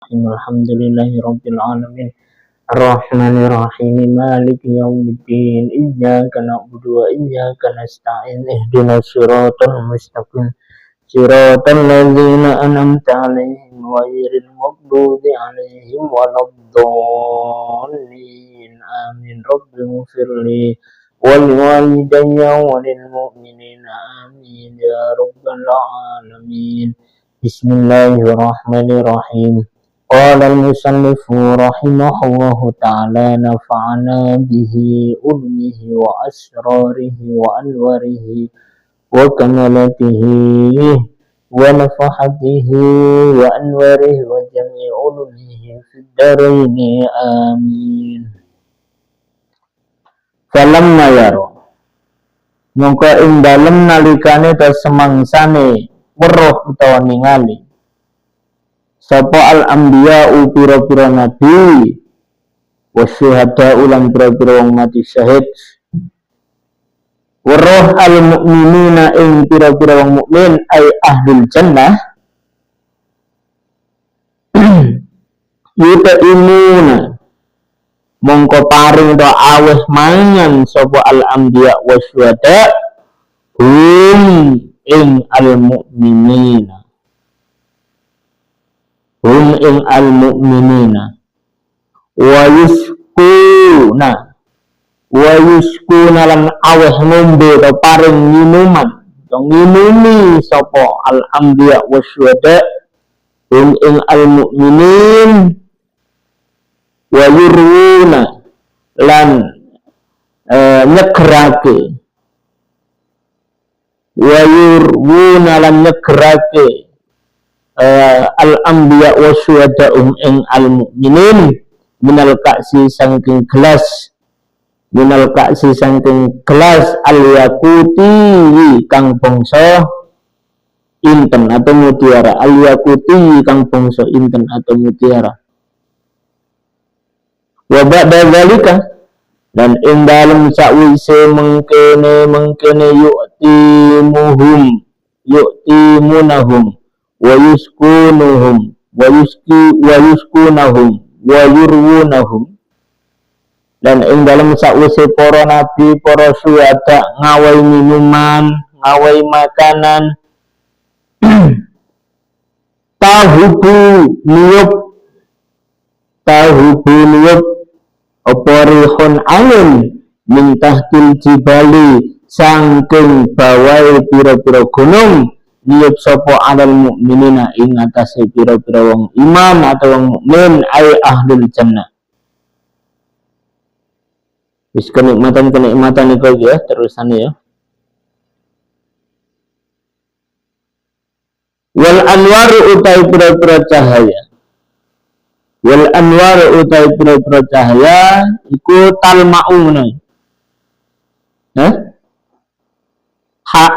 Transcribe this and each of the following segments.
Bismillahirrahmanirrahim. Alhamdulillahi alamin. Ar-Rahmanir-Rahim. Maliki yaumiddin. Iyyaka na'budu wa iyyaka nasta'in. Ihdinas siratal mustaqim. Siratal ladzina an'amta 'alaihim ghairil maghdubi 'alaihim waladdallin. Amin. Rabbighfirli wal walidayya walil mu'minina amin ya rabbal alamin. Bismillahirrahmanirrahim. Qala al-musannifu rahimahullahu ta'ala nafa'ana bihi ulmihi wa asrarihi wa anwarihi wa kamalatihi wa nafahatihi wa anwarihi wa jami'i ulmihi fid daraini amin. Falamma yaro mongko ing dalem nalikane ta semangsane weruh utawa ningali sapa al-anbiya pira-pira nabi wasyuhada ulang pira-pira wong mati syahid weruh al-mu'minina ing pira-pira wong mukmin ay ahlul jannah yuta imuna mongko paring do aweh mangan sapa al-anbiya wasyuhada hum ing al-mu'minina wa yuskuna lan aweh ngombe to paring minuman to nginumi sapa al-anbiya wasyuhada hum ing al-mu'minin wa yuruna lan nyegerake al-anbiya wa syuhada'um ing al-mu'minin minal ka'si saking gelas al-yakuti kang bangsa inten atau mutiara al-yakuti kang bangsa inten atau mutiara wa ba'da dzalika dan ing dalem sakwise mengkene yu'timunahum wa yuskunahum wa yurwunahum dan ing dalem sakwise para nabi para syuhada ngawahi minuman ngawahi makanan tahubu niyub oporihon angin min tahtil jibali sangking bawai pira-pira gunung niyub sopo alal mu'minina ing atase pira-pira wong iman atau wong mukmin ay ahlul jannah. Wis kenikmatan iku ya terusan ya. Wal anwaru utai pira-pira cahaya. Wal anwaru utai pira-pira cahaya iku talma'una. Hak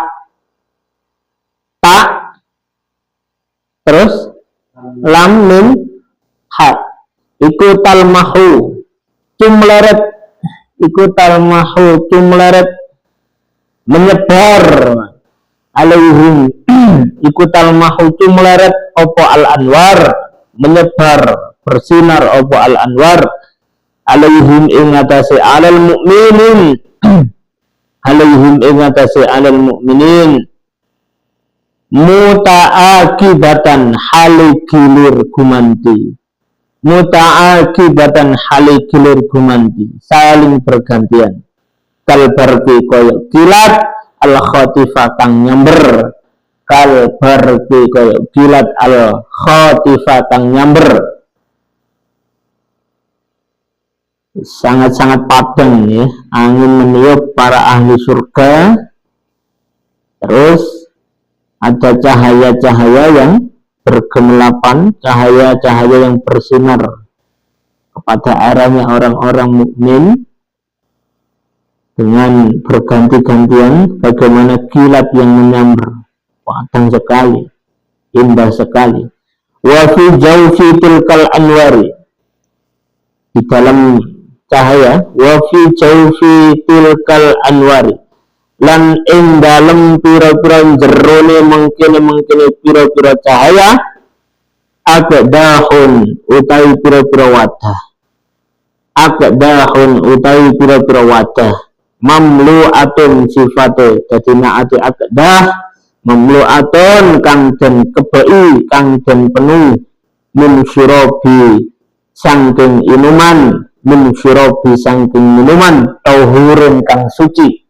ta terus lam mim hak iku talmahu cumleret menyebar alaihim iku talmahu cumleret opo al-anwar menyebar bersinar opo al-anwar alaihim ing atase alal mu'minin muta'akibatan haligilir gumanti saling bergantian kalbarki koyok kilat al-khotifah kang nyamber sangat-sangat padang ya angin meniup para ahli surga terus ada cahaya-cahaya yang bergelapan cahaya-cahaya yang bersinar kepada arahnya orang-orang mukmin dengan berganti-gantian bagaimana kilat yang menyambar padang sekali indah sekali wa fi jawfi tilkal anwari di dalam cahaya wa fi jawfi tilkal anwari lan ing dalem pira-pira jerone mengkene pira-pira cahaya Aqdahun utawi pira-pira wadah. Aqdahun utawi pira-pira wadah. Mamlu'atun sifate dadi naati aqdah mamlu'atun kang den kebei kang den penuh min syirabi sangking inuman min syirabi sangking minuman tauhurin kang suci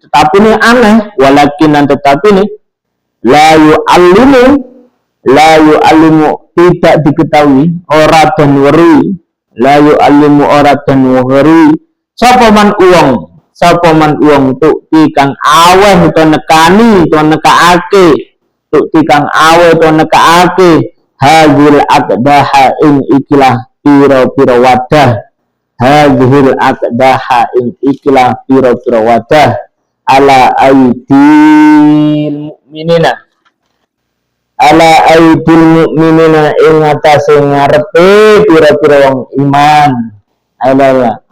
tetapi ini aneh walakin tetapi ini la yu'allimu tidak diketahui ora dan weri la yu'allimu ora dan weri sapa man uwong tukti kang aweh to nekani to nekaake tukti kang aweh to nekaake hadhil aqdaha ing ikilah pira-pira wadah hadhil aqdaha ing ikilah pira-pira wadah ala aidil mu'minina ing atase ngarepe pira-pira wong iman ala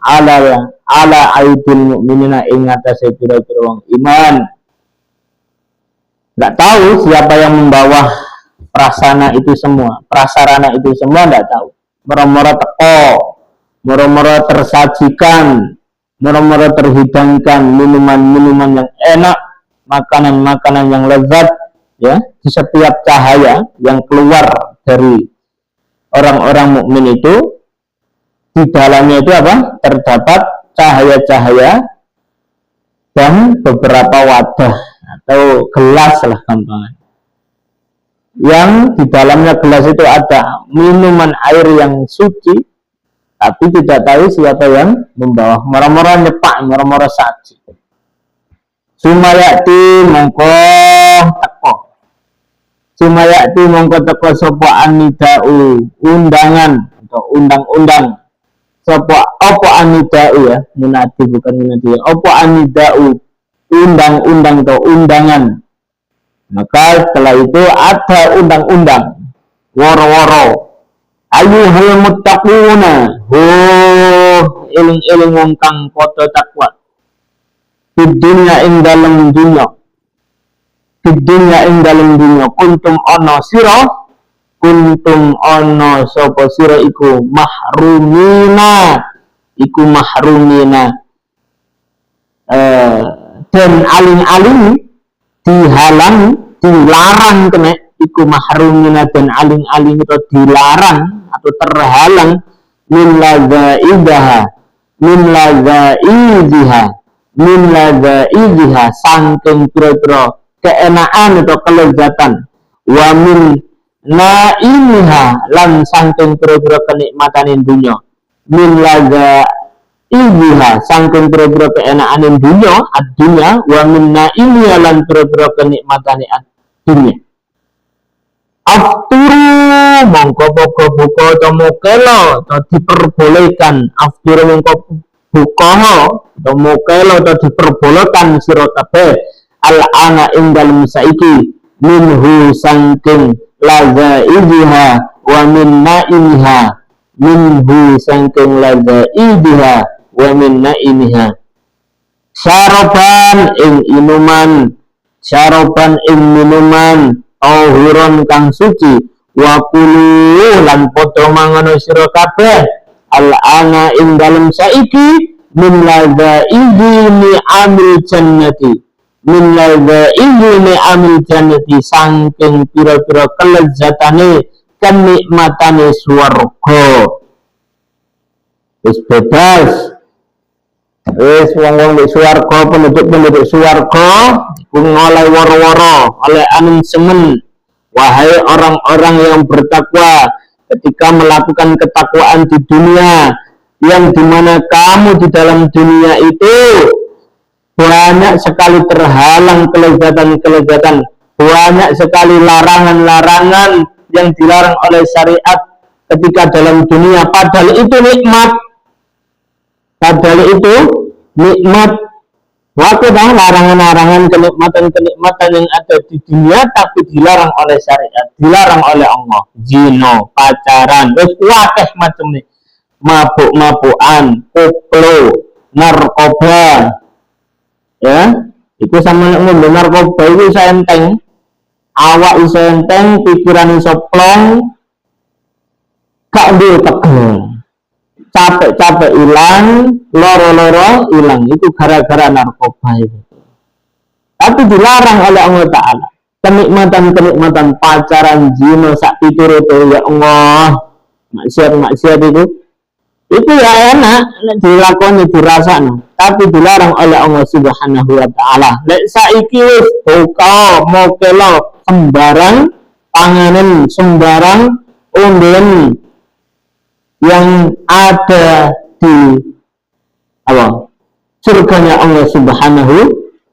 aidil mu'minina ing atase pira-pira wong iman. Enggak tahu siapa yang membawa prasarana itu semua enggak tahu. Moro-moro teko, moro-moro tersajikan, moro-moro terhidangkan minuman-minuman yang enak, makanan-makanan yang lezat, ya, di setiap cahaya yang keluar dari orang-orang mukmin itu, di dalamnya itu apa? Terdapat cahaya-cahaya dan beberapa wadah atau gelas lah gampang. Yang di dalamnya gelas itu ada minuman air yang suci, tapi tidak tahu siapa yang membawa. Moro-moro nyepak, moro-moro saji. Sumayati mongko teko sapa anidau undangan atau undang-undang. Sapa apa anidau ya, munadi bukan munadi. Apa anidau undang-undang atau undangan. Maka setelah itu ada undang-undang woro-woro ayyuhal muttaquna eling-eling wong kang padha takwa di dunya ing dalem dunya kuntum ono sapa sira iku mahrumina dan aling-aling dilarang kena iku mahrumina dan aling-aling itu dilarang atau terhalang min ladza'idiha sangking pira-pira keenaan atau kelezatan wa min naimiha lan sangking pira-pira kenikmatan dunya min ladza'idiha sangking pira-pira keenaan dunya ad-dunya wa min naimiha lan pira-pira kenikmatan ad-dunya afturu mongko buka atau mukelo atau diperbolehkan afturu mongko buka atau mukelo atau diperbolehkan sira kabeh al-ana ing dalem saiki minhu sangking lazaidiha wa min naimiha minhu sangking lazaidiha wa min naimiha syaraban ing minuman auhuron kang suci wa kulu lan padha mangono sira kabeh al-ana ing dalem saiki min lazaidihi amil jannati sangking pira-pira kelezatane kenikmatane swarga wis bebas wis wong-wong di swarga penduduk swarga iku ngoleh woro-woro oleh angin semen. Wahai orang-orang yang bertakwa, ketika melakukan ketakwaan di dunia yang dimana kamu di dalam dunia itu banyak sekali terhalang kelezatan-kelezatan, banyak sekali larangan-larangan yang dilarang oleh syariat ketika dalam dunia, padahal itu nikmat. Waktu dah larangan-larangan kenikmatan yang ada di dunia tapi dilarang oleh syariat, dilarang oleh Allah. Zino, pacaran, wis akeh macam ni, mabuk-mabukan, koplo, narkoba, ya, itu sama ngombe narkoba itu saya enteng. awak iso enteng, pikiran iso plong, gak duwe tegel. Capek-capek hilang, loro-loro hilang. Itu gara-gara narkoba itu. Tapi dilarang oleh Allah Ta'ala. Kenikmatan-kenikmatan pacaran, zina, sak piturute, ya Allah, maksiat itu ya enak, dilakoni, dirasakno. Tapi dilarang oleh Allah Subhanahu Wa Ta'ala. Lek saiki wis buka, mokelo, sembarang panganan, sembarang umben yang ada di surganya Allah Subhanahu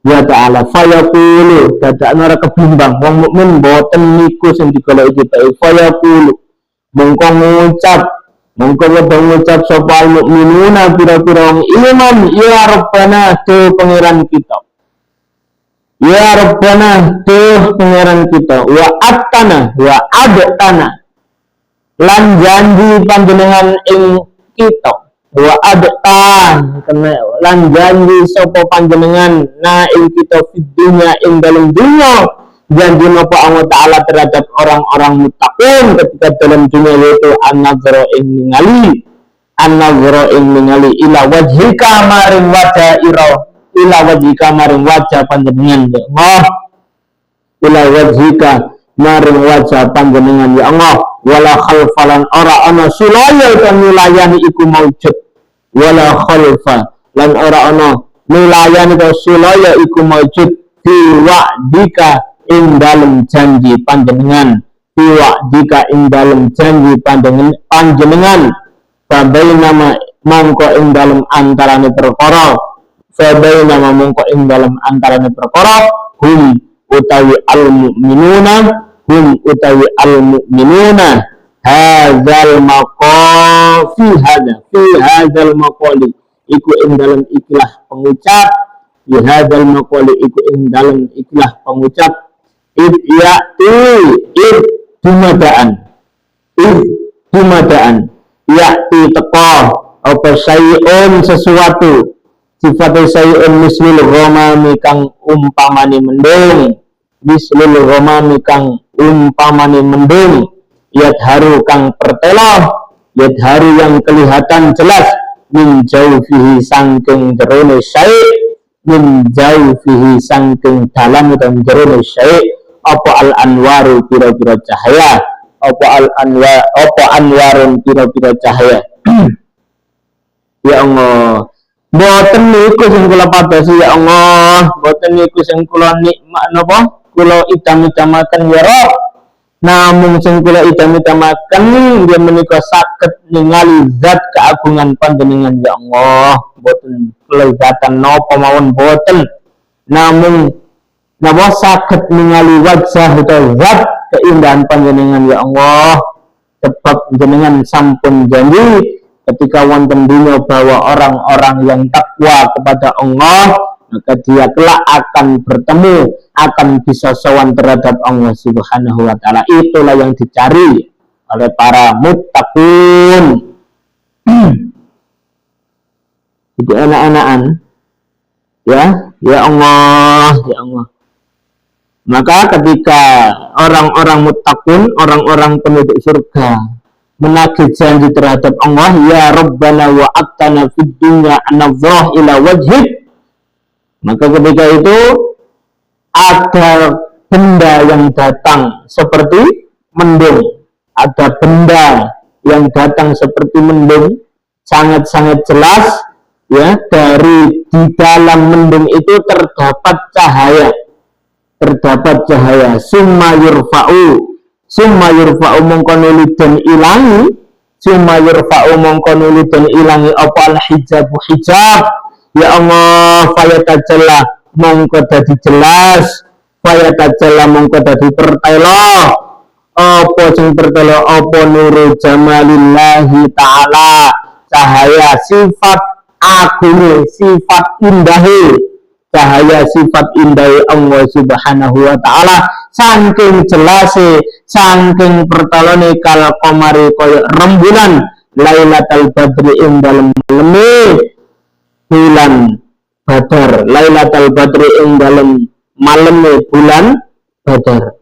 wa Ta'ala. Fayaqulu, dadak ora kebimbang wong mukmin boten niku sing digoleki bae. Fayaqulu, mongko ngucap sapa mukminuna pira-pira wong iman, ya Rabbana tu pangeran kita. Ya Rabbana tu pangeran kita, wa attana wa adtana, lan janji panjenengan ing kita, wa adtan, lan janji sapa panjenengan na ing kita fid dunya ing dalem dunya, janji napa Allah Ta'ala terhadap orang-orang muttaqin ketika dalam dunia, yaitu an-nazra ing ningali ila wajhika maring wajah ira, ila wajhika maring wajah panjenengan ya Allah, ila wajhika maring wajah panjenengan ya Allah, wala khalfalan ora ana sulaya kang nilayani iku maujud, wala khalfa lan ora ana nilayani ka sulaya iku maujud fi wa'dika ing dalem janji panjenengan, fi wa'dika ing dalem janji panjenengan, fabainama mongko ing dalem antarane perkara, fabainama mongko ing dalem antarane perkara, hum utawi al-mu'minuna hadzal maqam fi hadzal maqali iku ing dalem ikilah pengucap, fi hadzal maqali iku ing dalem ikilah pengucap, dumadaan ya'ti teko apa sayun sesuatu, sifatnya sayun mislil ghamami kang umpamane mendung, mislil ghamami kang umpamane mendung, yadharu kang pertelo, yadharu yang kelihatan jelas, min jaufihi sangking jerone syai', min jaufihi sangking dalam dan jerone syai', apa al-anwaru pira-pira cahaya, apa anwarun pira-pira cahaya. Ya Allah, boten niku sing kula padhasi ya Allah, boten niku sing kula nikmat napa, kula idam-idamaken ya Rabb. Namun sing kula idam-idamaken dia menika saged ningali zat keagungan panjenengan ya Allah, boten kelezatan napa mawon boten. Namun napa saged ningali wajah atau zat keindahan panjenengan ya Allah, sebab jenengan sampun janji ketika wonten dunya bahwa orang-orang yang takwa kepada Allah maka dia kelak akan bertemu, akan bisa sowan terhadap Allah Subhanahu wa Ta'ala. Itulah yang dicari oleh para muttaqin. Jadi anak-anakan ya Allah. Maka ketika orang-orang muttaqin, orang-orang penduduk surga menagih janji terhadap Allah, ya Rabbana wa attana fid dunya an-nazrah ila wajhik, maka ketika itu ada benda yang datang seperti mendung, ada benda yang datang seperti mendung, sangat-sangat jelas ya, dari di dalam mendung itu terdapat cahaya, summa yurfa'u mongko nuli den ilangi apa al-hijab ya Allah, fayatajalla mongko dadi jelas, fayatajalla mongko dadi pertelo apa sing pertelo, apa nuru jamalillahi ta'ala, cahaya sifat agung, sifat indahe, cahaya sifat indah Allah Subhanahu wa Ta'ala, saking jelase, saking pertolone kal qamari kaya rembulan, lailatul badri ing dalem bulan Badar, lailatul badri ing dalem maleme bulan Badar.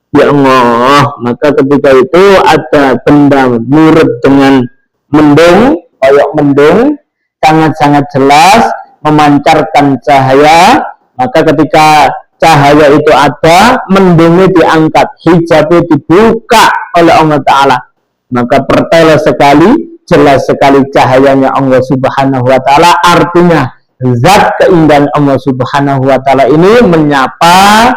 Ya Allah, maka ketika itu ada benda mirip dengan mendung, kayak mendung, sangat-sangat jelas, memancarkan cahaya. Maka ketika cahaya itu ada, mendungnya diangkat, hijabnya dibuka oleh Allah Ta'ala. Maka pertela sekali, jelas sekali cahayanya Allah Subhanahu Wa Ta'ala. Artinya, zat keindahan Allah Subhanahu Wa Ta'ala ini menyapa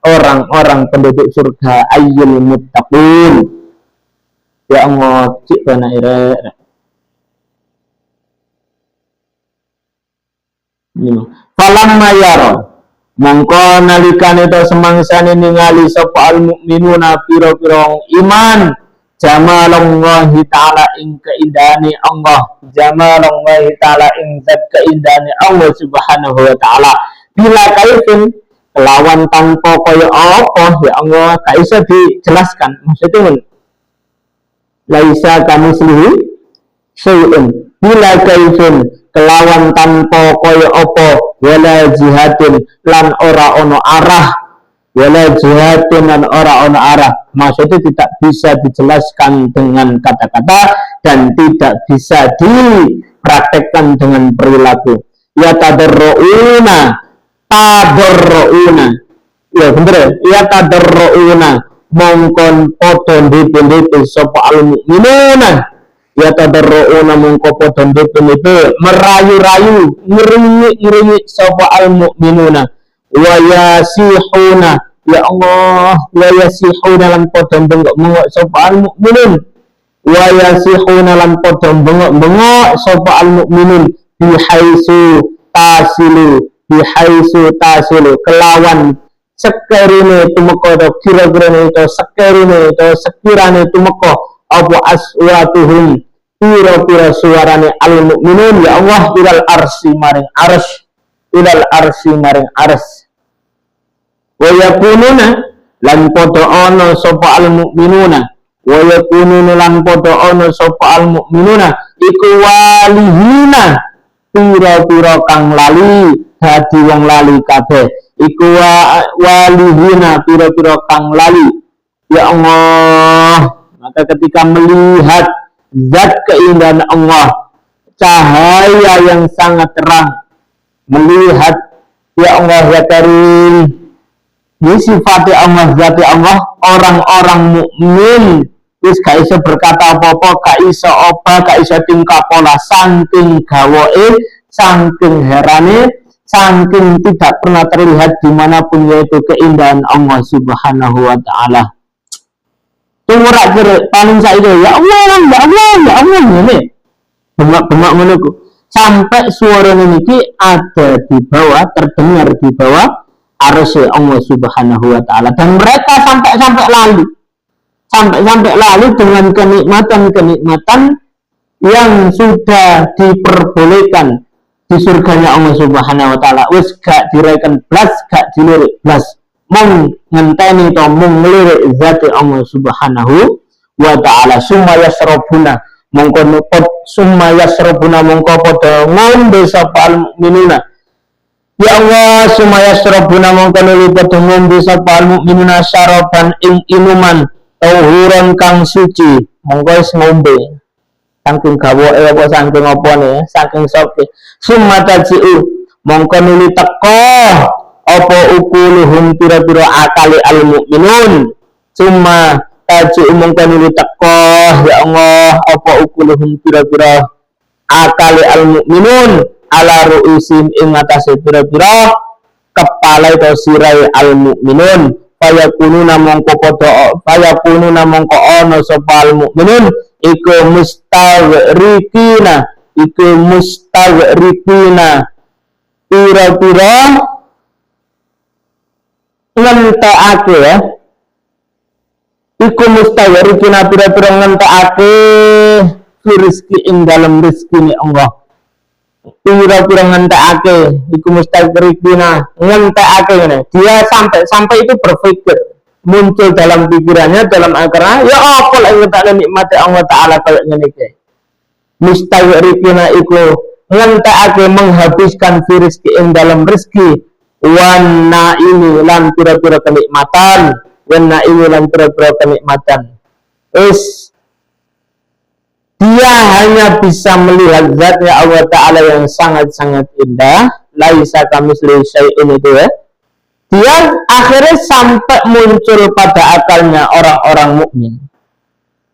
orang-orang penduduk surga, ayyul muttaqun. Ya Allah, cik bana ira. Falamma yara, mongko nalikane to semangsane ningali sapa al mukminuna pira-pira iman, jamalallahi ta'ala ing keindahane Allah, jamalallahi ta'ala ing zat keindahane Allah Subhanahu wa ta'ala. Bila kaifin kelawan tanpa kaya apa ya Allah gak bisa dijelaskan. Maksudnya laisa kamislihi syai'un. Bila kaifin kelawan tanpa kaya apa wala jihadin lan ora ono arah, wala jihadin lan ora ono arah. Maksudnya tidak bisa dijelaskan dengan kata-kata dan tidak bisa dipraktekkan dengan perilaku. Ya tadarruuna, ya bener ya tadarruuna mongkon podo ndip-ndip sapa al mukminuna, ya tadarruuna mongko podo ndip-ndip merayu-rayu ngiringi sapa al mukminuna, wa yasihuna ya Allah, wa yasihuna lan podo bengok-bengok sapa al mukminun, wa yasihuna lan podo bengok-bengok sapa al mukminun bihaisu tasilu kelawan sekerine tumeka to kira-kirane to sekerine to sekirane tumeka apa aswatuhum pira-pira suarane al mukminun ya Allah ilal arsy maring ars wa yakununa lan padha ana sapa al mukminuna, wa yakununa lan padha ana sapa al mukminuna iku walihina pira-pira kang lali dadi wong lali kabeh, iku walihina pira-pira kang lali ya Allah. Maka ketika melihat zat keindahan Allah, cahaya yang sangat terang, melihat ya Allah ya Karim, ini sifatnya Allah, zati Allah, orang-orang mukmin wis gak iso berkata apa-apa, gak iso apa, gak iso tingkah pola, saking gawoe, saking herane, saking tidak pernah terlihat dimanapun yaitu keindahan Allah Subhanahu wa ta'ala. Tumurak kira paling saiki ya Allah ini bengak-bengak menunggu sampai suara ini ada di bawah, terdengar di bawah arsy Allah Subhanahu wa ta'ala, dan mereka sampai lalu dengan kenikmatan yang sudah diperbolehkan di surganya Allah Subhanahu wa ta'ala. Wis gak direken blas, gak dilirik blas, mung ngenteni to mung ngelirik zati Allah Subhanahu wa ta'ala. Summa yasrabuna mongko padha ngombe sapa al-mukminuna ya Allah, summa yasrabuna mongko nuli padha ngombe sapa al-mukminuna syaraban ing inuman tauhuran kang suci, monggo wis ngombe saking gawoke apa saking apane saking soke. Summa taji'u mongko nuli teko apa ukuluhum pira-pira akali al mukminun, summa taji'u mongko nuli teko ya Allah apa ukuluhum pira-pira akali al mukminun ala ru'usim ing atase pira-pira kepala itu sirai al mukminun, fayakununa mongko ana sapa al mukminun iku mustaghrikina pira-pira ngentekake ya, iku mustaghrikina pira-pira ngentekake rezeki ing dalam rezeki Allah, pira-pira ngentekake iku mustaghrikina ngentekake ngene. Dia sampai itu berpikir, muncul dalam pikirannya, dalam akhirnya ya apa lagi ngentekake nikmati Allah Ta'ala kayak ngene iki. Mustaghrikina iku ngentekake menghabiskan rezeki ing dalam rezeki, wana ini lan pira-pira kenikmatan, wan naimi lan pira-pira kenikmatan. Dia hanya bisa melihat zatnya Allah Ta'ala yang sangat-sangat indah. Laisa kamitslihi syai'un itu ya. Dia akhirnya sampai muncul pada akalnya orang-orang mukmin.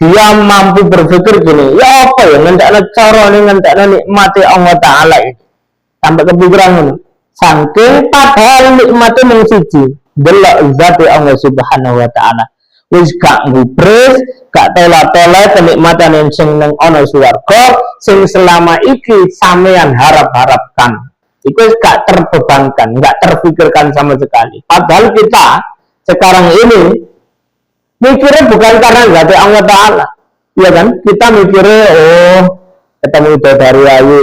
Dia mampu berpikir gini, ya apa ya ngendakna cara ini ngendakna nikmati Allah Ta'ala ini. Sampai kepikiran ini. Saking padahal nikmati mung siji, delok zat Allah Subhanahu wa Ta'ala. Wis gak ngubres, gak tela-tela kenikmatan yang sing nang ana swarga sing selama iki sampean harap-harapkan. Iku gak terbebankan, gak terfikirkan sama sekali. Padahal kita sekarang ini mikirnya bukan karena zat Allah Ta'ala, ya kan? Kita mikirnya ketemu dari ayu,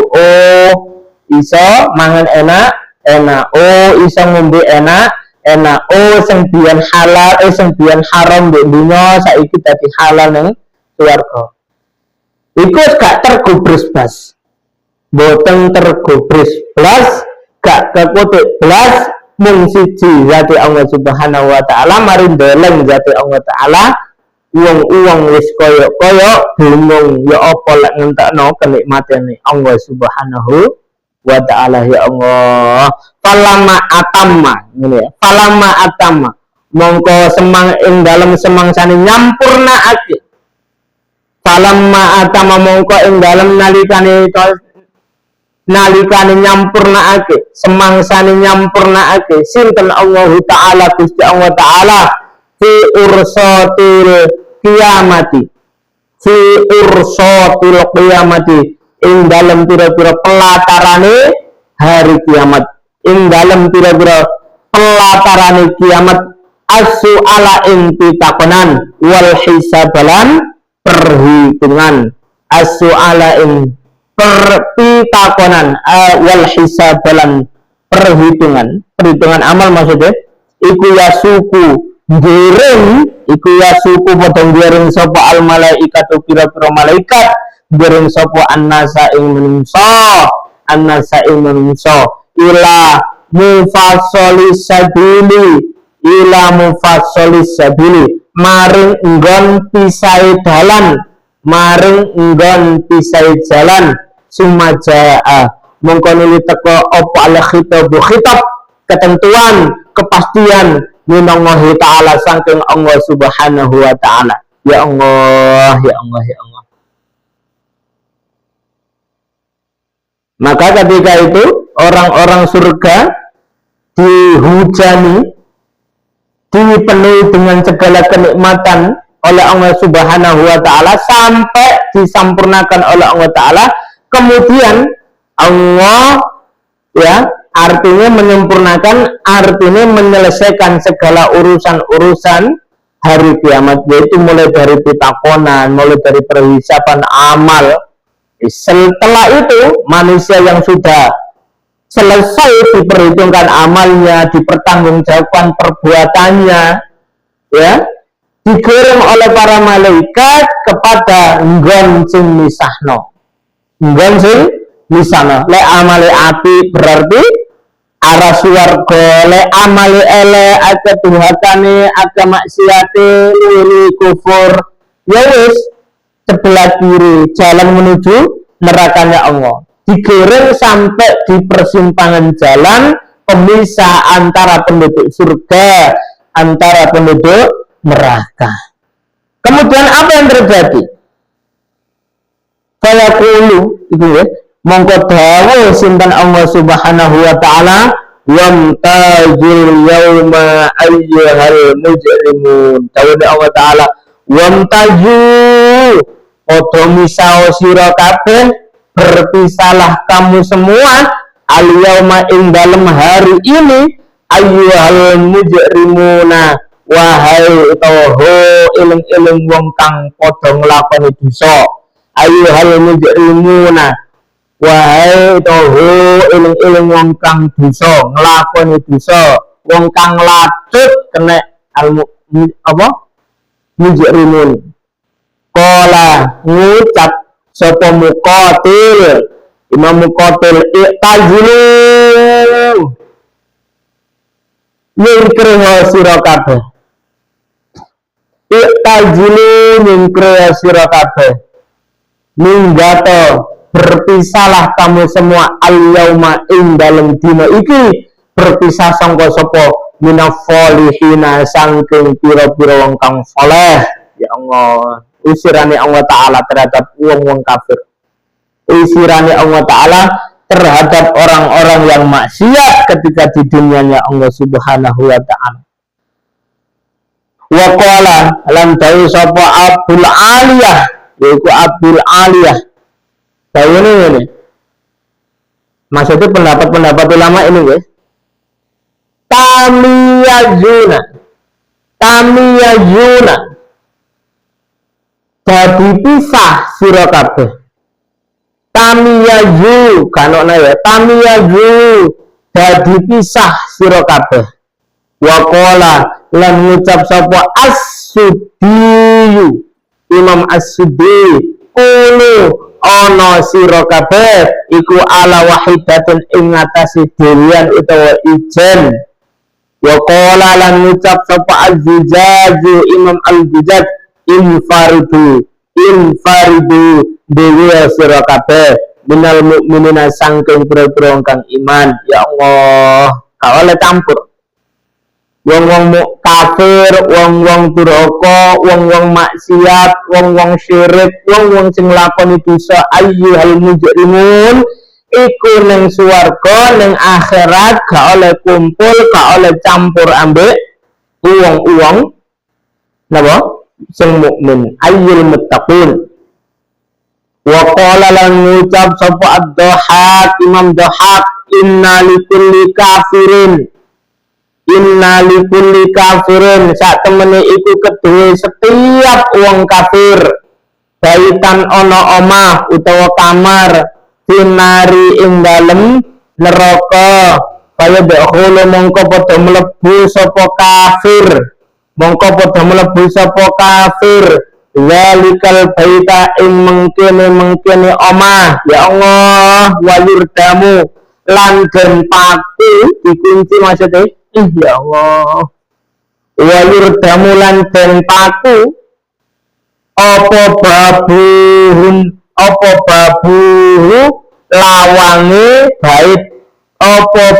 iso mangan enak, iso ngombe enak, sing biyen halal, sing biyen haram di dunya saiki dadi halal ning swarga. Iku gak tergubris blas. Boten tergubris blas, gak kekutik blas, mung siji zati Allah Subhanahu wa Ta'ala, mari ndeleng zati Allah Ta'ala. Wong-wong wis koyo-koyo bingung ya apa lek ngentekno kenikmatane Allah Subhanahu wa Ta'ala ya Allah. Falama atamma ngene ya. Falama atamma mongko semang ing dalem semangsane nyampurnaake. Falama atamma mongko ing dalem nalikane nyampurnaake, semangsane nyampurnaake sinten Allah Ta'ala Gusti Allah Ta'ala fi ursatil qiyamati. Fi ursatil qiyamati ing dalem pira-pira pelatarane hari kiamat, ing dalem pira-pira pelatarane kiamat, as-su'ala ing pitakonan wal hisabalan perhitungan, as-su'ala ing pitakonan wal hisabalan perhitungan amal maksudnya iku ya suku giring, iku ya suku padha giring sapa al malaikatu pira-pira malaikat giring sapa annasa ing menungso ila mufassalis sabili maring nggon pisai jalan sumajaa mongko nuli teko apa al khitab ketentuan kepastian minallahi ta'ala saking Allah Subhanahu wa Ta'ala. Ya Allah, ya Allah, ya Allah. Maka ketika itu orang-orang surga dihujani, dipenuhi dengan segala kenikmatan oleh Allah Subhanahu wa Ta'ala sampai disampurnakan oleh Allah Ta'ala. Kemudian Allah ya artinya menyempurnakan, artinya menyelesaikan segala urusan-urusan hari kiamat, yaitu mulai dari pitakonan, mulai dari perhisaban amal. Setelah itu manusia yang sudah selesai diperhitungkan amalnya, dipertanggungjawabkan perbuatannya, ya, dikirim oleh para malaikat kepada nggon sing misahno. Nggon sing misahno. Lek amale api berarti arah swarga, lek amale elek akeh durhakane, akeh maksiate, lili kufur, ya wis sebelah kiri jalan menuju nerakanya Allah. Dikirim sampai di persimpangan jalan pemisah antara penduduk surga, antara penduduk neraka. Kemudian apa yang terjadi? Fayaqulu itu ya, mongko dawuh sinten Allah Subhanahu wa Ta'ala, wamtajul yauma ayyuhal mujrimun. Dawuh Allah Ta'ala, wamtaju odo misao sira kabeh, berpisahlah kamu semua al yauma ing dalem hari ini ayyuhal mujrimuna, wahai toho iling-iling wong kang padha nglakoni dosa. Ayyuhal mujrimuna, wahai toho iling-iling wong kang dosa, nglakoni dosa, wong kang lacut kena mujrimun. Qala ngucap sapa Muqatil, Imam Muqatil, i'tazilu nyingkring sira kabeh, Iktajilu mingkrea sira kabeh. Minggato berpisahlah kamu semua al-yauma ing dalem dina iki, berpisah sangka sapa minafolihina sangking pira-pira wong kang saleh. Ya Allah, usirane Allah Ta'ala terhadap wong-wong kafir, usirane Allah Ta'ala terhadap orang-orang yang maksiat ketika di dunianya Allah Subhanahu wa Ta'ala. Wa qala lan dawu sapa Abul Aliyah, yaiku Abul Aliyah. Dawu ini maksudnya pendapat ulama ini guys. Tamiyazuna dadi pisah sira kabeh. Tamiyazu kanona ya, tamiyazu dadi pisah sira kabeh. Wa qala lan ngucap sapa As-Suddi, Imam As-Suddi, kulo ana sira kabeh iku ala wahidatin ing ngatasi dhewean utawa ijen. Wa qala lan ngucap sapa Az-Zujaj, Imam Al-Zujaj, infaridu dewe sira kabeh minal mukminina sangking pira-pira kang iman. Ya Allah, ka oleh campur wong-wong kafir, wong-wong durhaka, wong-wong maksiat, wong-wong syirik, wong-wong sing nglakoni dosa ayyuhal mujrimun iku ning swarga ning akhirat gak oleh kumpul, gak oleh campur ambek wong-wong napa sing mukmin ayyul muttaqin. Wa qala lan ngucap sapa ad-Dhahhak, Imam Dhahhak, inna likulli kafirin sak temene iku kedue setiap wong kafir baitan ana omah utawa kamar finari ing dalem neraka kaya dakhulu mongko padha mlebu sapa kafir walikal baita ing mengkene omah. Ya Allah, walirdamu lan den paku dikunci maksudnya. Ya Allah, walirdamu lan den paku apa babuhu lawange bait atau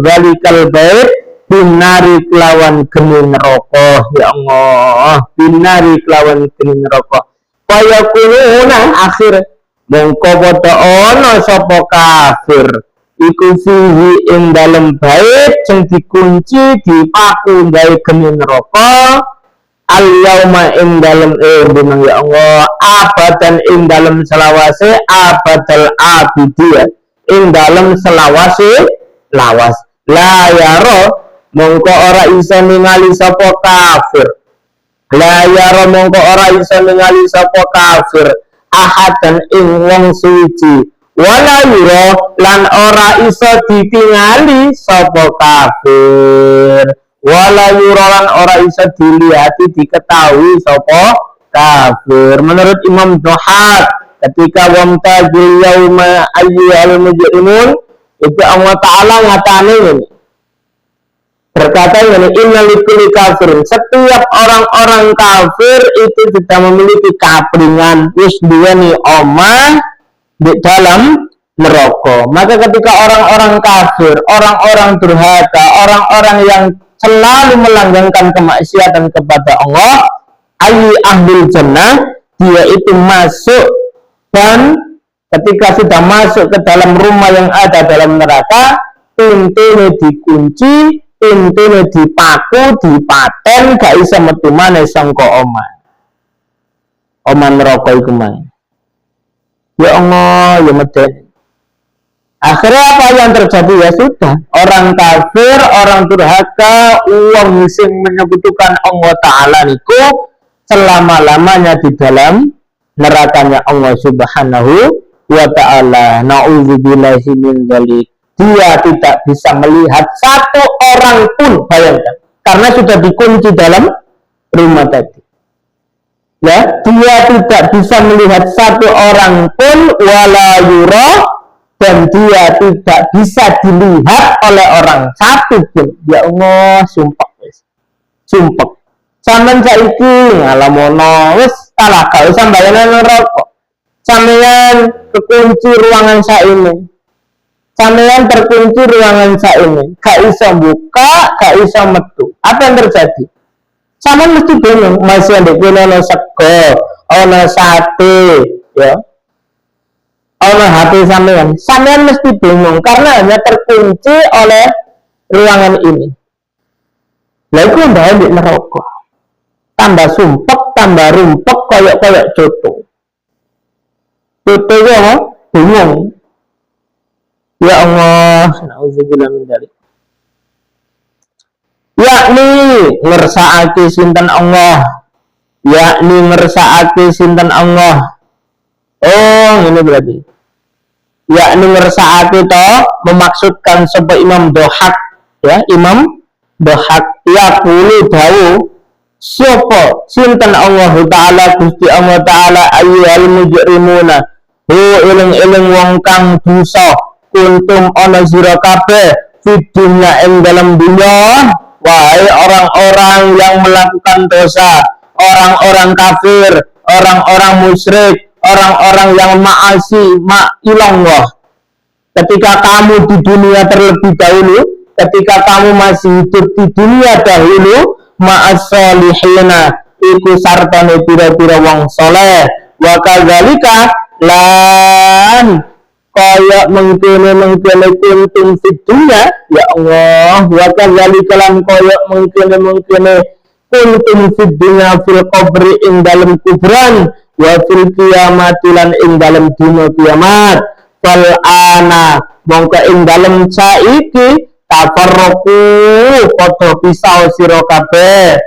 zalikal bait binari kelawan geni neraka. Ya Allah, binari kelawan geni neraka. Kaya kuluna akhir mongko padha ana sapa kafir iku fihi ing dalem bait sing dikunci dipaku gawe geni neraka al yauma ing dalem benang. Ya Allah, abadan ing dalem selawase abadal abidiyah ing dalem selawase lawas la yaro mongko ora iso ningali sapa kafir. La yaro mongko ora iso ningali sapa kafir ahadan ing wong suci. Wala yuro lan ora iso ditingali sapa kafir. Wala yuro lan ora iso dilihat diketahui sapa kafir. Menurut Imam Dhahhak, ketika wamtazil yauma ayyuhal mujrimun, itu Allah Ta'ala ngatane ini, berkata ini, inna likulli kafirin, setiap orang-orang kafir itu tidak memiliki kapringan wis duweni omah di dalam neraka. Maka ketika orang-orang kafir, orang-orang durhaka, orang-orang yang selalu melanggengkan kemaksiatan kepada Allah, ahlul jannah, dia itu masuk, dan ketika sudah masuk ke dalam rumah yang ada dalam neraka, pintunya dikunci, pintunya dipaku, dipaten, gak bisa metu maneh sangka omah neraka iku mang. Ya Allah, ya meden. Akhirnya apa yang terjadi? Ya sudah, orang kafir, orang durhaka, wong sing menyekutukan Allah Ta'ala niku selama-lamanya di dalam nerakanya Allah Subhanahu wa Ta'ala. Na'udzubillahi min dzalik. Dia tidak bisa melihat satu orang pun, bayangkan, karena sudah dikunci dalam rumah tadi. Ya, dia tidak bisa melihat satu orang pun, wala yura, dan dia tidak bisa dilihat oleh orang satu pun. Ya Allah, sumpah. sumpek. Sampeyan saiki ngalamono wis salah gak usah bayaran rokok. Sampeyan kekunci ruangan saiki. Sampeyan terkunci ruangan saiki. Gak iso buka, gak iso metu. Apa yang terjadi? Sampeyan mesti bingung, masih ada ono sego, ono sate, ya. Ono HP sampeyan. Sampeyan mesti bingung karena hanya terkunci oleh ruangan ini. Lalu mbak di merokok. Tambah sumpek, tambah rumpek, koyok-koyok coto. Coto ya, bingung. Ya Allah, na'udzubillah min dzalik. Yakni ngersakake sinten Allah. Yakni ngersakake sinten Allah. Oh, ini berarti. Yakni ngersakake to memaksudkan sebuah Imam Dohak, ya, Imam Dohak ya kulu dawu sapa sinten Allah taala Gusti Allah taala ayyuhal mujrimuna hu eling-eling wong kang dosa kuntum ana sira kabeh fidunya ing dalam dunya wahai orang-orang yang melakukan dosa, orang-orang kafir, orang-orang musyrik, orang-orang yang ma'asi ma'illallah. Ketika kamu di dunia terlebih dahulu, ketika kamu masih hidup di dunia dahulu, ma'as-solihina iku sartane pira-pira wong soleh wa kadzalika lan kaya mengkene kuntum fid dunya ya Allah wa kadzalika lan kaya mengkene kuntum fid dunya fil qabri ing dalem kuburan wa fil qiyamati lan ing dalem dina kiamat fal ana mongko ing dalem saiki tafarroku padha pisau sira kabeh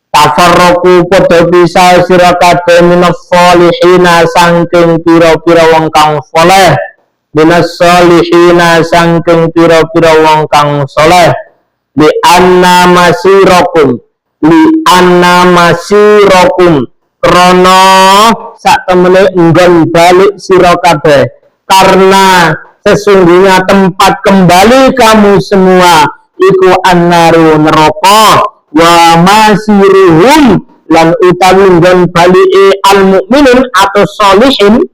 tafarroku padha pisau sira kabeh minas solihina saking pira-pira wong kang saleh minas solihina saking pira-pira wong kang saleh li anna masirakum krana sak temene nggon balik sira kabeh karena sesungguhnya tempat kembali kamu semua iku annaru neraka wa masiruhum lan utawi nggon balike al mukminin atau sholihin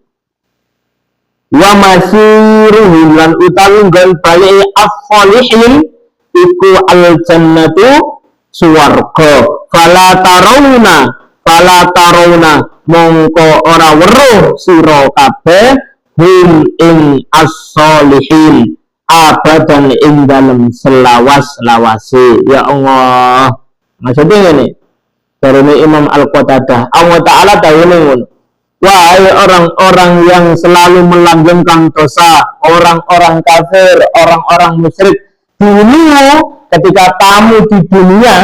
wa masiruhum lan utawi nggon balike as-sholihin iku al jannatu swarga fala tarawna mongko ora weruh sira kabeh hum ing as-solihin abadan ing dalam selawas-lawase. Ya Allah, maksudnya ini dari Imam Al-Qatadah Allah Ta'ala tahu wahai orang-orang yang selalu melanggengkan dosa, orang-orang kafir, orang-orang musyrik dunia, ketika kamu di dunia,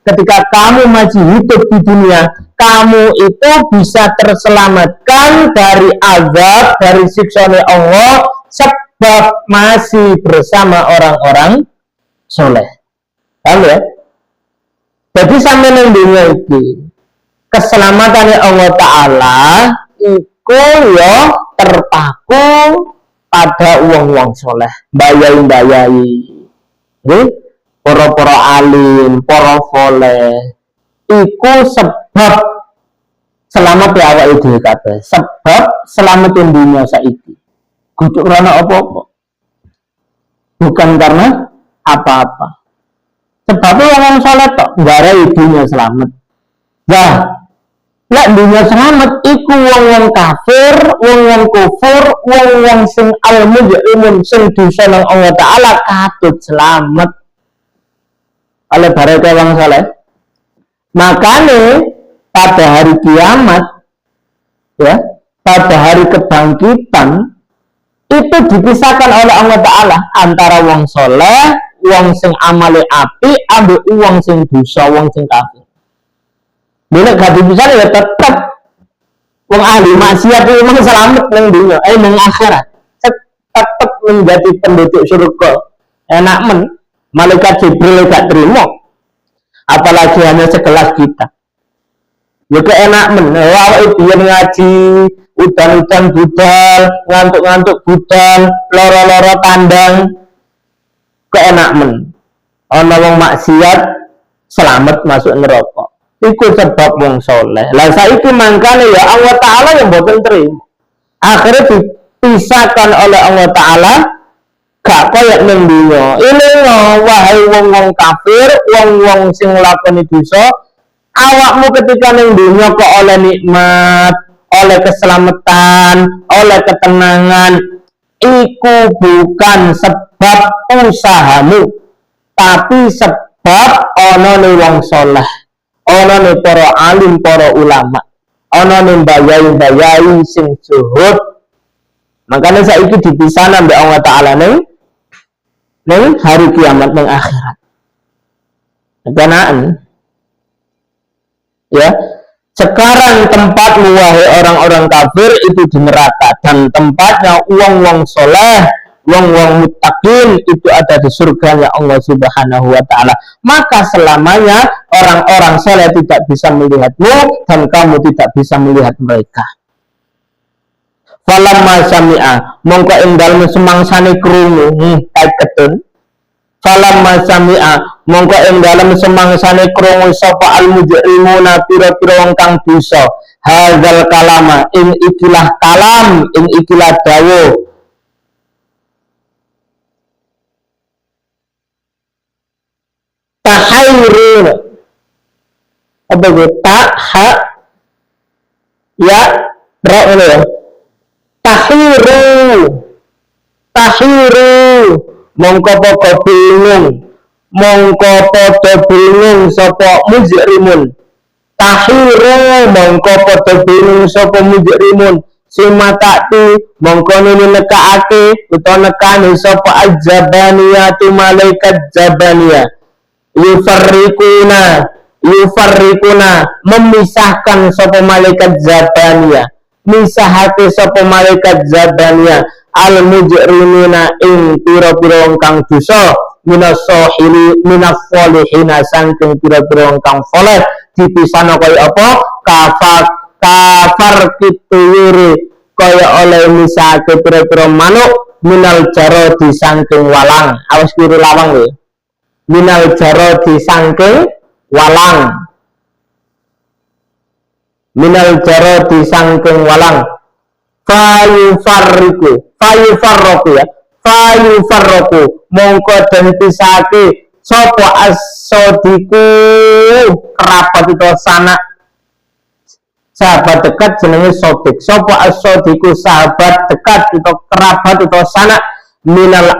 ketika kamu masih hidup di dunia, kamu itu bisa terselamatkan dari azab, dari siksanya Allah sebab masih bersama orang-orang soleh. Paham ya? Jadi sampai nang dunia ini keselamatannya Allah Ta'ala iku ya terpaku pada uang-uang soleh, bayai-bayai. Para alim, para soleh iku sebab selamat ya awake dhewe kabeh, sebab selamat dunia saiki. Kudu karena apa-apa. Bukan karena apa-apa. Sebab orang soleh tok ngarai dunia selamat. Nah, lek dunia selamat iku wong-wong kafir, wong-wong kufur, wong-wong sing al-mujrimun sing dosa nang Allah Ta'ala katut selamat oleh barokah wong soleh. Makanya pada hari kiamat, ya, pada hari kebangkitan itu dipisahkan oleh Allah Ta'ala antara wong soleh, wong sing amale api, ambil wong sing dosa, wong sing kafir. Bila gak dipisah ya tetap wong ahli maksiat itu memang selamat nang dunia, nang akhirat tetap menjadi penduduk surga. Enak men, malaikat Jibril gak terima. Apalagi hanya sekelas kita. Ya keenak men, awake biyen ngaji, udan-udan budal, ngantuk-ngantuk budal, loro-loro tandang. Keenak men. Ana wong maksiat selamat masuk neraka. Iku sebab wong soleh. Lah saiki mangkane ya Allah Ta'ala yang boten terima. Akhirnya dipisahkan oleh Allah Ta'ala gak koyok ning dunya. Ilingo wahai wong-wong kafir, wong-wong sing nglakoni dosa, awakmu ketika ning dunya kok oleh nikmat, oleh keselamatan, oleh ketenangan, iku bukan sebab usahamu, tapi sebab ana wong saleh, ana para alim, para ulama, ana mbayai-mbayai sing zuhud. Makanya saiki dipisah nambah Allah Ta'ala ning hari kiamat ning akhirat. Kenaan ya, sekarang tempatmu wahai orang-orang kafir itu di neraka, dan tempatnya wong-wong soleh, wong-wong muttaqin itu ada di surganya Allah Subhanahu wa Ta'ala. Maka selamanya orang-orang soleh tidak bisa melihatmu dan kamu tidak bisa melihat mereka. Falamma sami'a mongko ing dalem semangsane krungu kait ketun. Falamma sami'a mongko ing dalem semangsane krungu sapa al-mujrimuna pira-pira wong kang dosa hadzal kalama ing ikilah kalam, ing ikilah dawuh tahayyurun apa itu ha ya ra ini ya tahiru mongko padha bingung sapa mujrimun. Tahiru mongko padha bingung sapa mujrimun, simatati mongko nekake utawa nekane sapa ajabaniyatu malaikat jabaniyah. yufarrikuna memisahkan sapa malaikat jabaniyah, misahake sapa malaikat zabaniyah al mujrimina ing pira-pira wong kang dosa minas solihina saking pira-pira wong kang saleh, dipisahno kaya apa kafar kituyuri kaya oleh misahake pira-pira manuk minal jarodi saking walang. Awas kiri lawang ya, minal jarodi saking walang, minal jarodi sangking walang. Fayufarroku mongko den pisake sapa as-sadiku kerabat itu sanak sahabat dekat jenenge sodik. Sapa as-sadiku sahabat dekat itu kerabat itu sanak minal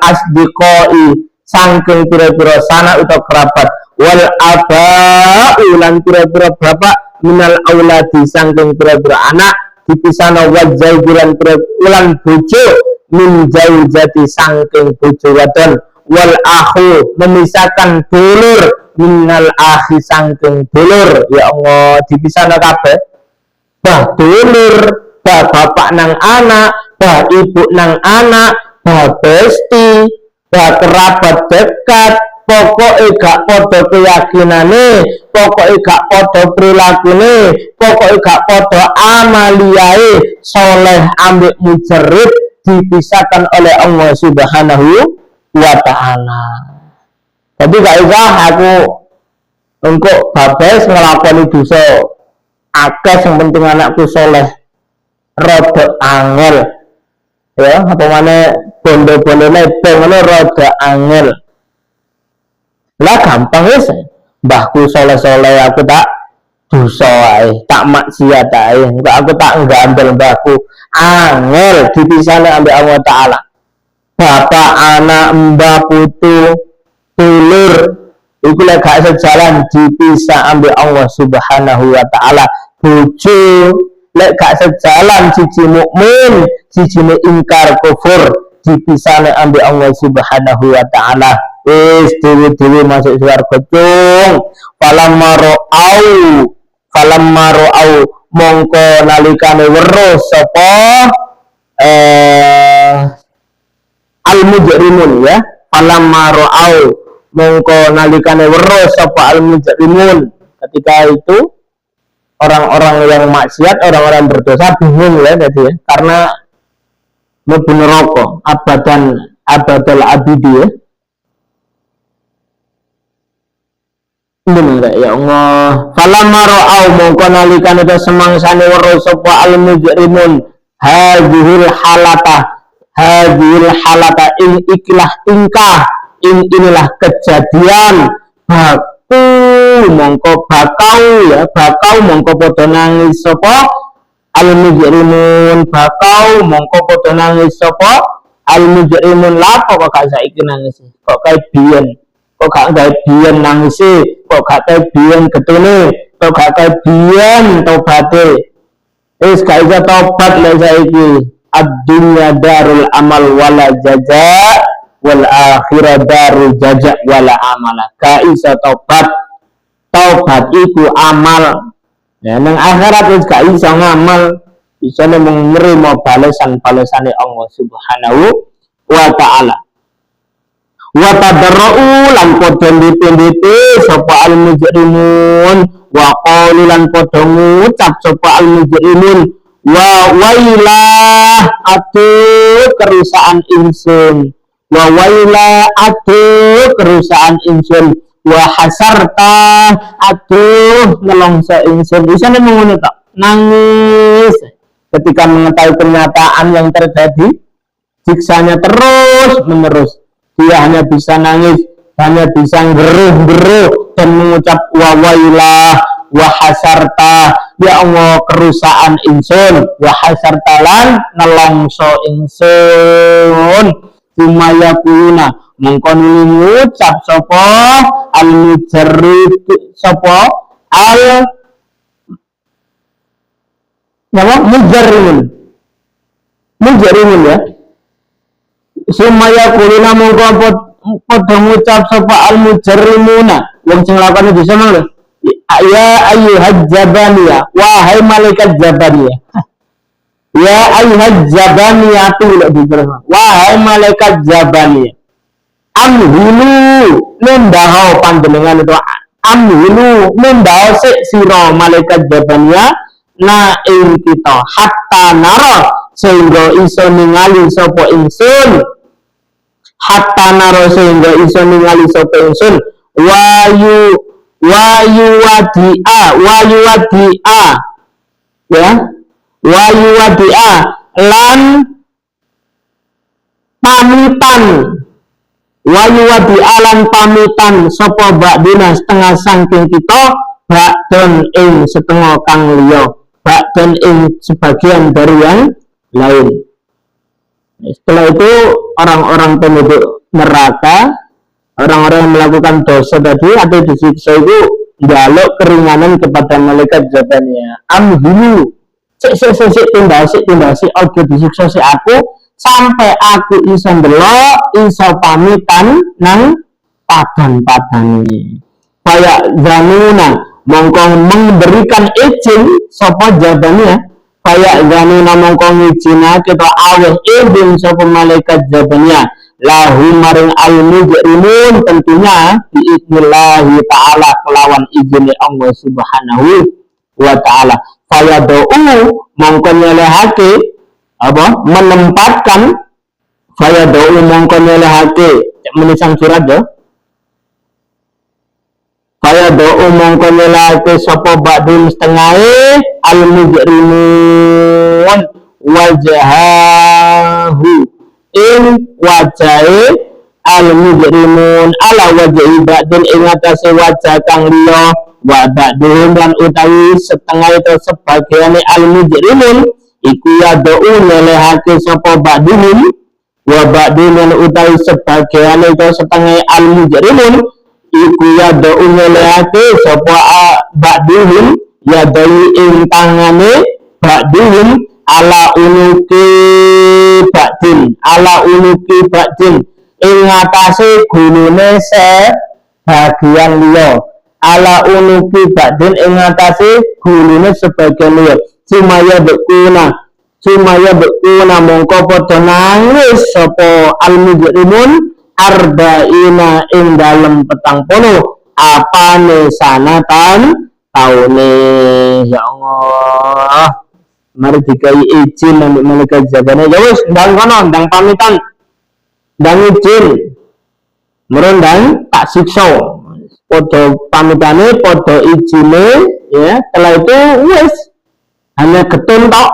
asdiqoi sangking pira-pira sanak itu kerabat wal aba ulan pira-pira bapak minal auladi sangking pira-pira anak dipisahno wajai bulan ulan bojo min jauh jati sangking bojo wadon wal akhu memisahkan dulur minal akhi sangking dulur. Ya Allah, dipisahno kabeh, bah dulur, bah bapak nang anak, bah ibu nang anak, bah besti, bah kerabat dekat, pokoknya gak podo keyakinane, pokoknya gak podo perilakune, pokoknya gak podo amaliyae, soleh ambek mujarib, dipisahkan oleh Allah Subhanahu wa Ta'ala. Jadi gak usah aku untuk babes ngelakoni dosa akeh, yang penting anakku soleh, rodok angel ya, apa mana bondo-bondo nebeng rodok angel. Lah gampang wis, mbahku soleh-soleh aku tak dosa ae, tak maksiat ae, aku tak nggambel mbahku. Angel dipisahne ambek Allah Ta'ala. Bapak, anak, mbah, putu, dulur iku lek gak sejalan dipisah ambek Allah Subhanahu wa Ta'ala. Bojo lek gak sejalan, siji mukmin, siji ingkar kufur, dipisahne ambek Allah Subhanahu wa Ta'ala. Wis dewe-dewe masuk swarga cung. Falamma ra'au mongko nalikane weruh sapa al mujrimun ya. Falamma ra'au mongko nalikane weruh sapa al mujrimun, ketika itu orang-orang yang maksiat, orang-orang berdosa bingung ya tadi ya, karena mlebu neraka abadal abidi ya. bener ya Allah. Falamma ra'au mongko nalikane ta semangsane weruh sapa al mujrimun hadhil halata ikilah tingkah inilah kejadian baku mongko bakau mongko padha nangis sapa al mujrimun mongko padha nangis sapa al mujrimun lapo kok gak saiki nangis kok kae biyen kok gak kae biyen nangis kok gak kae biyen getune kok gak kae biyen tobaté wis gak iso tobat lek saiki ad-dunya darul amal wala jaza wal akhirah darul jaza wala amala gak iso tobat iku amal ya nang akhirat wis gak iso ngamal bisa menerima balasan-balasane Allah Subhanahu wa ta'ala. Wa tadarra'u lan padha ndite-ndite sapa al mujrimun wa qalu lan padha ngucap sapa al mujrimun wa wailah atuh kerusakan ingsun wa wailah atuh kerusakan ingsun wa hasarta atuh nelongso ingsun bisa ngono tok nangis ketika mengetahui kenyataan yang terjadi siksanya terus menerus dia hanya bisa nangis hanya bisa geruh-geruh dan mengucap wa wailah wa hasarta ya Allah kerusakan insun wa hasarta lan nelongso insun sumaya kuna mengkon ngucap sapa al mujarrid sapa al nama mujarimun ya sumaya kulina mongko padha ngucap sapa al mujarrimuna wong sing lakone bisa mangke ya ayyuhaz zabaniyah wahai malaikat zabaniyah ya ayyuhaz zabaniyah wahai malaikat zabaniyah amhulu nendaho panjenengan itu amhulu nendaho sik sira malaikat zabaniyah na ing kita hatta nara sehingga iso ningali sapa ingsun hatta nara sehingga iso ningali sapa ingsun wayu wadi'a ya wayu wadi'a lan pamitan wayu wadi'a lan pamitan sapa ba'dina setengah saking kita ba'don ing setengah kang liya dan ing sebagian dari yang lain. Setelah itu orang-orang penduduk neraka, orang-orang yang melakukan dosa tadi atau disiksa itu njaluk keringanan kepada malaikat Zabaniyah. Amhulu, sik tindasi, ojo disiksa si aku sampai aku iso ndelok, iso pamitan nang padan-padane. Kayak zanuna mongko memberikan izin sapa Zabaniyah kaya zanuna mongko ngijina kita aweh izin sapa malaikat Zabaniyah lahu maring al-mujrimun tentunya biidznillahi ta'ala kelawan izin Allah Subhanahu wa ta'ala fayadau mongko nyelehake apa menempatkan fayadau mongko nyelehake menisang surat ya kaya doa mongko nyelake sapa ba'dun setengahe al mujrimun wajahahu in wajahe al mujrimun ala wajhi ba'dun ing atase wajah kang liya wa ba'dun lan utawi setengah itu sebagiane al mujrimun iku ya doa nyelehake sapa ba'dun wa ba'dun lan utawi sebagiane itu setengah al mujrimun iku ya do'u nyeleake sapa ba'dihim ya dai ing tangane ba'dihim ala unuki ba'din ing atase gulune bagian liya ala unuki ba'din ing atase gulune sebagian liya sumaya bekuna mongko padha nangis sapa al-mujrimun arba'ina ing dalem 40 apane sanatan taune ya Allah mari dikai izin nang malaikat Zabaniyah ya wis ndang kono ndang pamitan ndang izin merendang tak siksa podo pamitane, podo ijine, ya. Setelah itu wis hanya getun tok,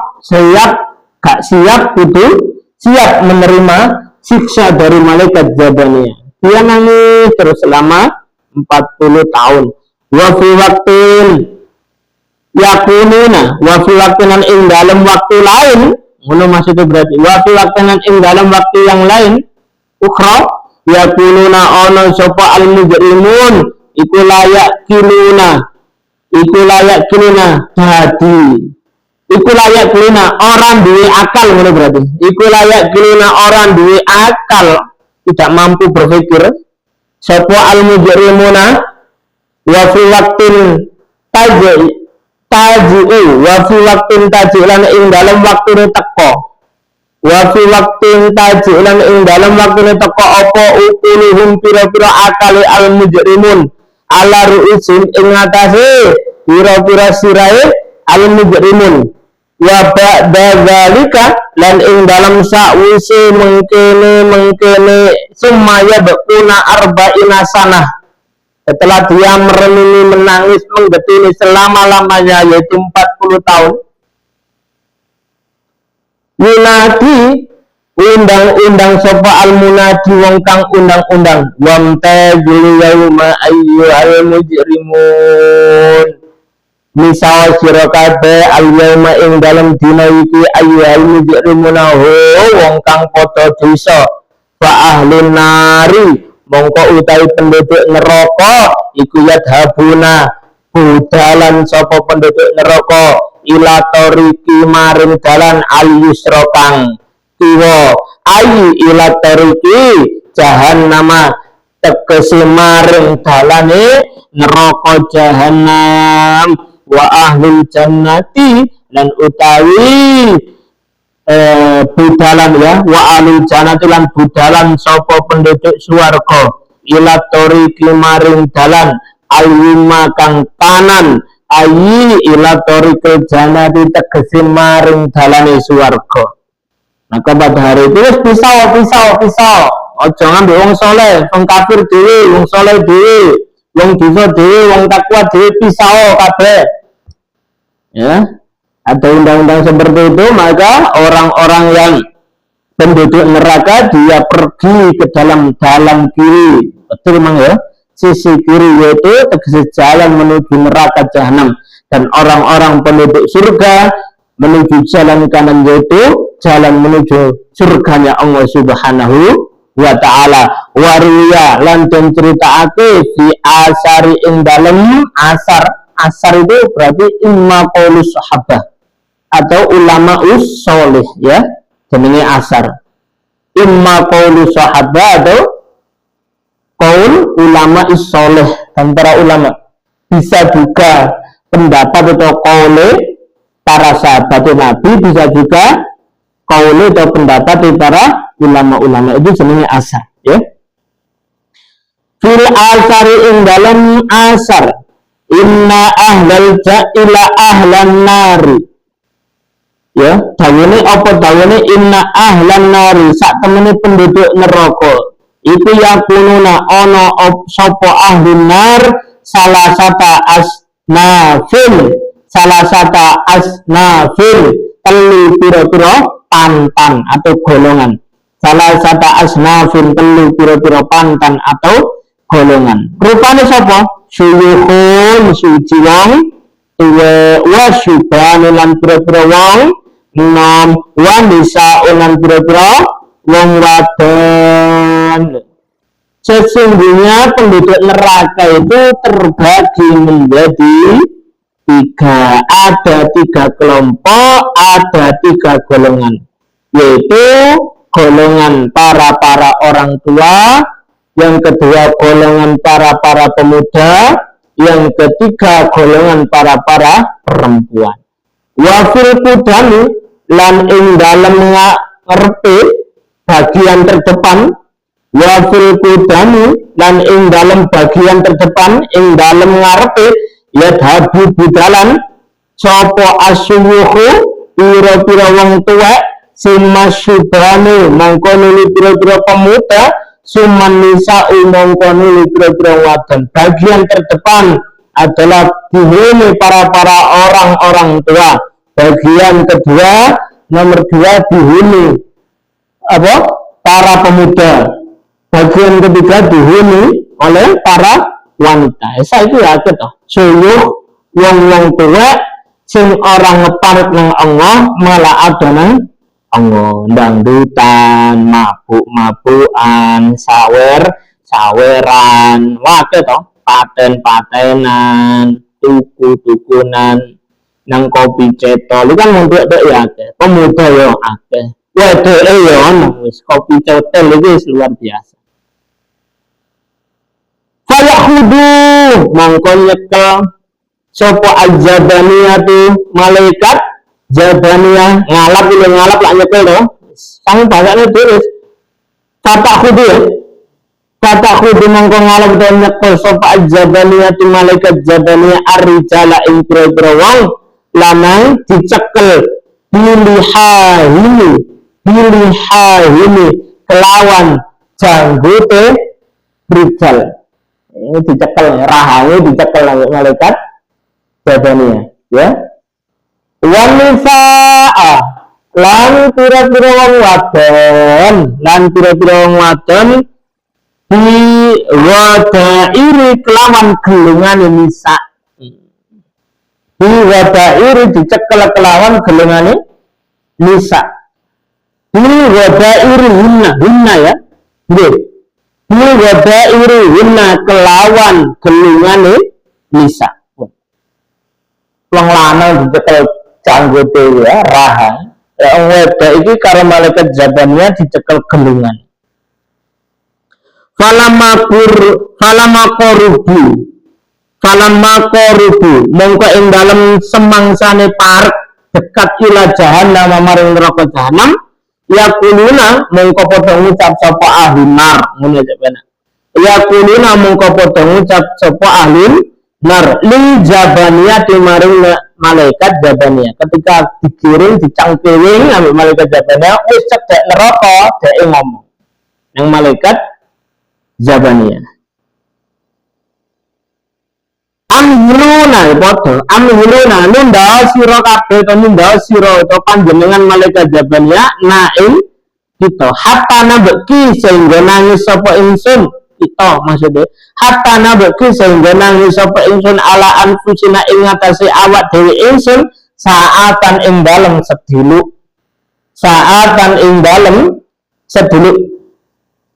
gak siap itu siap menerima siksa dari malaikat Jabaniyah. Dia nangis terus selama 40 tahun. Wa fi waqtin yakununa, wa fi waqtinan ing dalam waktu lain, ngono maksudnya berarti wa fi waqtinan ing dalam waktu yang lain, ukhra yakununa ono sapa al mujrimun iku layak kiluna dadi iku layak kiluna orang duwe akal, ngono berarti iku layak kiluna orang duwe akal, tidak mampu berpikir sapa al mujrimuna wa fi waqtin taji'u wa fi waqtin taji'lan ing dalam waktune teko wa fi waqtin taji'lan ing dalam waktune teko apa ukuluhum pira-pira akali al mujrimun ala ru'usin ing atase pira-pira sirahe al mujrimun wa ba'da zalika lan ing dalam sakwise mengkene sumaya bekuna arba'ina sanah, setelah dia merenungi, menangis, menggetuni selama-lamanya yaitu 40 tahun. Yunadi undang-undang sapa al-munadi wong kang undang-undang wamtazil yauma ayyuhal mujrimun misal sira kabeh al-yauma ing dalem dina iki ayyuhal mujrimun wong kang padha dosa fa ahlun nari mongko utawi penduduk neraka iku yadhabuna budalan sapa penduduk neraka ila tariki maring dalan al-yusra kang kiwa ayi ila tariki jahannama tegese maring dalane neraka jahannam wa ahlul jannati lan utawi budalan ya wa ahlul jannati lan budalan sapa penduduk swarga ila tariki maring dalan al-yumma kang kanan ayi ila tarikil jannati tegese maring dalane swarga. Maka pada hari itu wis pisau. Aja ngambil wong saleh, wong kafir dhewe, wong saleh dhewe, wong dosa dhewe, wong takwa dhewe pisau kabeh. Ya. Ada undang-undang seperti itu, maka orang-orang yang penduduk neraka dia pergi ke dalam kiri. Betul memang ya? Sisi kiri yaitu tegese jalan menuju neraka jahanam, dan orang-orang penduduk surga menuju jalan kanan yaitu jalan menuju surganya Allah Subhanahu wa ta'ala. Wariya lan den critakake fi asari ing dalem asar itu berarti imma qaulus sahabah atau ulama ussolih ya, jenenge asar. Imma qaulus sahabah atau qaul ulama ussolih, antara ulama. Bisa juga pendapat atau qaule para sahabat Nabi, bisa juga qaule atau pendapat dari para ulama-ulama, itu jenenge asar ya. Fil asari ing dalam asar inna ahlal ja'ila ahlan nari ya, dawuhne apa dawuhne inna ahlan nari sak temene penduduk neraka iku yakununa ana sapa ahlun nar salasata asnafin telu pira-pira pantan atau golongan. Salasata asnafin telu pira-pira pantan atau golongan. Rupane sapa? Suyuhun suci wong wa syubhan lan pira-pira wong nom wa nisa lan pira-pira wong wadon. Sesungguhnya penduduk neraka itu terbagi menjadi tiga, ada tiga kelompok, ada tiga golongan, yaitu golongan para orang tua, yang kedua golongan para pemuda, yang ketiga golongan para perempuan. Wafil kudani lan ing dalem ngarepe bagian terdepan, wafil kudani lan ing dalem bagian terdepan, ing dalem ngarepe yadhabu budalan sopo asyuwuhu pira-pira wong tuwek simasyubhanu mangko nuli pira-pira pemuda suman nisa umum konuli pira-pira wadon. Bagian terdepan adalah dihuni para orang-orang tua. Bagian kedua, nomor 2 dihuni para pemuda. Bagian ketiga dihuni oleh para wanita. Saiki ya toh. Suyuh wong-wong tua sing orang ngeparut nang Allah malah adonan Allah, dangdutan, mabuk-mabukan, saweran, wae toh, paten-patenan, tuku-tukunan, nang kopi cetol, itu kan untuk ya akeh, pemuda yo akeh, wedok yo ono wis kopi cetol iki luar biasa. Fayahudu mongko nyekel sapa ajabaniyatu malaikat Jabaniyah ngalap lah nyekel to. Sang bahasane terus. Kata khudu mongko ngalap to nyekel sapa Jabaniyah tu malaikat Jabaniyah ar-rijala ing pira-pira wong lanang dicekel bilihahini kelawan janggote rijal. Ini dicekel rahane dicekel malaikat Jabaniyah ya. Wanisa'a lan pira-pira wong wadon di wadairi kelawan gelungane nisa. Di wadairi dicekel kelawan gelungane nisa. Di wadairi hinna ya. Nggih. Di wadairi hinna kelawan gelungane nisa. Wong lanang dicekel janggote ya rahang wedok iki karo malaikat Jabaniyah dicekel gelungan. Falamma qarubu mongko ing dalem semangsane parek dekat ila jahannam maring neraka jahanam yaquluna mongko padha ngucap sapa ahli nar ngene cepena yaquluna mongko padha ngucap sapa ahli nar li Jabaniyah maring malaikat Jabaniyah ketika dikirim dicangkewing ambek malaikat Jabaniyah wis cedek neraka dhek ngomong yang malaikat Jabaniyah amhiluna nunda sira kabeh to nunda sira to panjenengan malaikat Jabaniyah naing kita hatta nabeki sehingga nangis sapa ingsun kita maksudnya hatta nabeki sehingga nangis sapa ingsun ala anfusina ing atase awak dhewe ingsun saatan ing dalem seduluk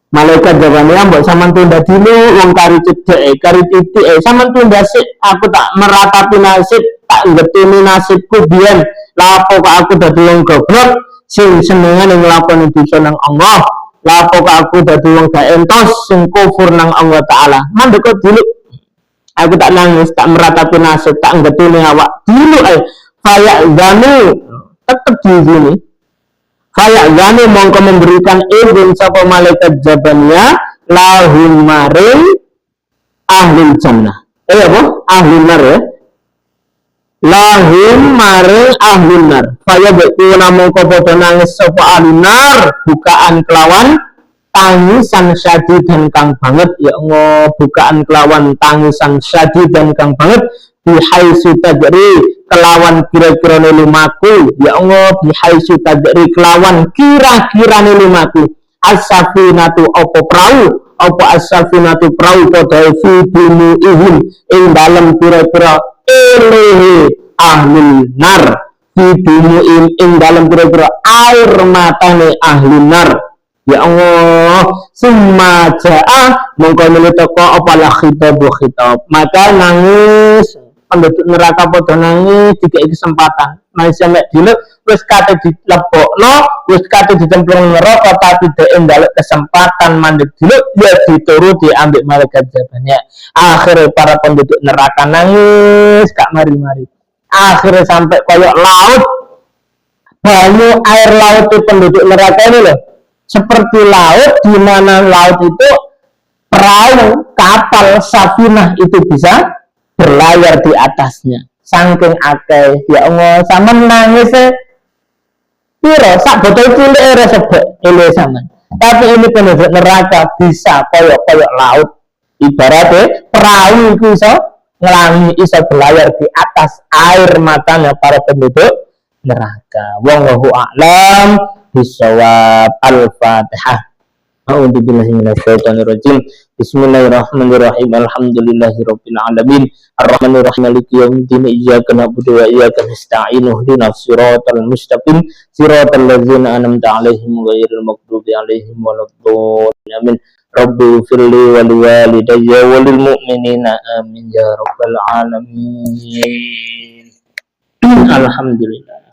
malaikat Jabaniyah mbok sampean tunda dulu wong kari cedek kari titik sampean tunda sik aku tak meratapi nasib tak ngetuni nasibku biyen lapo kok aku dadi wong goblok sing senengane nglakoni dosa nang Allah lapo kok aku dadi wong gak entos sing kufur nang Allah taala mandek dulu aku tak nangis tak meratapi nasib tak ngetuni awak dulu kayak gani tetep di sini kayak gani mongko memberikan izin sapa malaikat Jabaniyah lahum maring ahli jannah apa ahli nar ya lahum maring ahli nar kaya bekuna mongko padha nangis sapa ahli nar bukaan kelawan tangisan syadidan kang banget ya Allah bukaan kelawan tangisan syadidan kang banget bihaisu tajri kelawan kira-kira lumaku ya Allah bihaisu tajri kelawan kira-kira lumaku as-safinatu apa perahu apa as-safinatu perahu padha fidumu ihim ing dalem kira-kira elehe ahli nar fidumu ing dalem kira-kira air matane ahli nar ya Allah summa ja'a mongko melu teko apa la khitab maka nangis penduduk neraka padha nangis dikei kesempatan manusia mek dilek wis kate dilebokno wis kate dicemplung neraka tapi dhek ndalek kesempatan mandek dilek ya dituruti ambek malaikat Jabaniyah akhirnya para penduduk neraka nangis gak mari-mari akhirnya sampai koyok laut banyu air laut itu penduduk neraka ini loh seperti laut di mana laut itu perahu kapal safinah itu bisa berlayar di atasnya saking akeh ya Allah sama nangis piro sak botol cilik ora sebek ele sampean Tapi ini penduduk neraka bisa koyok-koyok laut. Ibaratnya perahu itu iso ngelangi, iso berlayar di atas air matanya para penduduk neraka. Wallahu a'lam bishawab. Al-Fatihah. A'udzubillahi minasyaitonirrajim. Bismillahirrahmanirrahim. Alhamdulillahirabbil alamin. Arrahmanir rahim. Maliki yaumiddin. Iyyaka na'budu wa iyyaka nasta'in. Ihdinas siratal mustaqim. Siratal ladzina an'amta 'alaihim ghairil maghdubi 'alaihim waladdallin. Amin. Rabbi firli wa liwalidayya wa lil mu'minina amin ya rabbal alamin. Alhamdulillah.